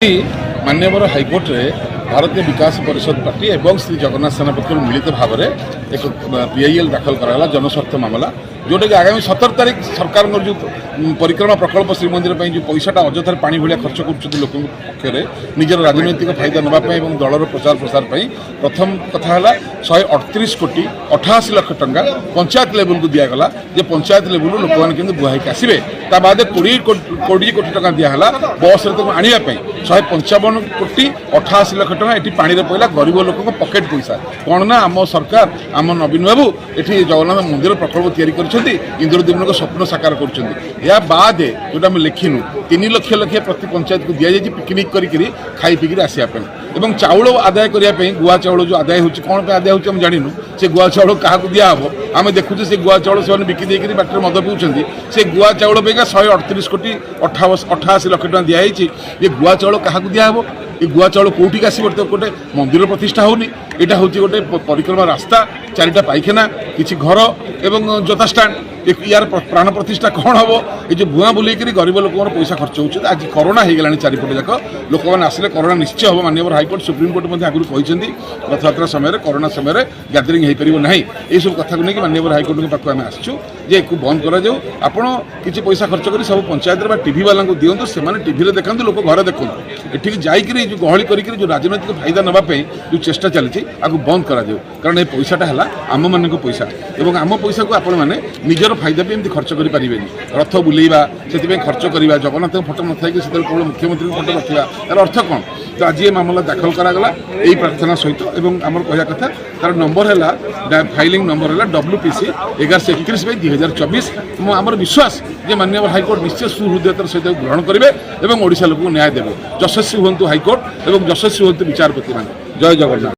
माननीय हाइकोर्ट रे भारतीय विकास परिषद पार्टी और श्री जगन्नाथ सेना पक्ष मिलित भाव में एक पीआईएल दाखल कराला जनस्वार्थ मामला जोटा कि आगामी 17 तारीख सरकार जो परिक्रमा प्रकल्प श्रीमंदिर जो पैसाटा अजथार पानी भाया खर्च कर लोक पक्षरे निजर राजनैतिक फायदा नापी और दलर प्रचार प्रसार प्रथम कथा 138 कोटी 88 लाख टंका पंचायत लेवल को दिगला जे पंचायत लेवल लोक मैंने बुहाई आसवे ता बाद 20 कोटी टका दिहला बस आने 155 कोटी 88 लाख टका ये पानी पड़ा गरीब लोक पकेट पैसा कौन ना आम सरकार आम नवीन बाबू ये जगन्नाथ मंदिर प्रकल्प तैयारी इंद्रदेव स्वप्न साकार कर बाद जोटा आम लिखिनु 3 लक्ष लक्ष प्रति पंचायत को दि पिकनिक करी खाई पीक आसापी और चाउल आदाय करने गुआ चाउल जो आदाय होती कौन आदाय होती जानू से गुआ चाउल क्या दिहब आम देखुचे से गुआ चाउल से बिकी बाटर मद पीछे से गुआ चाउल पेगा 138 कोटी 88 लाख टका दिखाई ये गुआ चाउल क्या दिहब ये गुआ चाउल कौटिक आसो गोटे मंदिर प्रतिष्ठा होनी यहाँ हूँ गोटे परिक्रमा रास्ता 4टा पाइखाना किसी घर एवं जोता स्टाण्ड यार प्राण प्रतिष्ठा कौन हम ये जो भुआ बुलेक गरीब लोक पैसा खर्च हो आज कोरोना हो गला चारिपटे जाक लोक मैंने आसिले कोरोना निश्चय हम माननीय हाइकोर्ट सुप्रीमकोर्ट आगुरी कहते रथयात्रा समय कोरोना समय गैदरिंग हो पार ना ये सब कथा को लेकिन माननीय हाइकोर्ट पाक आम आसचु जे बंद कर आपण किसी पैसा खर्च कर सब पंचायत टीवी वाला दिंतु से टीवी देखते लोक घर देखते ये जाकि जो गहली कर जो राजनैतिक फायदा नापी जो चेष्टा चलती आपको बंद करा कारण ये पैसाटा है आम मान पैसा और आम पैसा को आपण मैंने निजर फायदा भी एमती खर्च करें रथ बुलेवा से खर्च करवा जगन्नाथ फोटो न थी केवल मुख्यमंत्री फोटो रखा तार अर्थ कौन तो आज ये मामला दाखल करागला यही प्रार्थना सहित आम कह कथा तार नंबर है फाइलिंग नंबर है WPC 1131/2024 आमर विश्वास जे माननीय हाइकोर्ट निश्चय सुहृदयतार सहित ग्रहण करेंगे और ओडिशा लोक न्याय देवे यशस्वी हूँ हाइकोर्ट और यशस्वी हूँ विचारपति मान जय जगन्नाथ।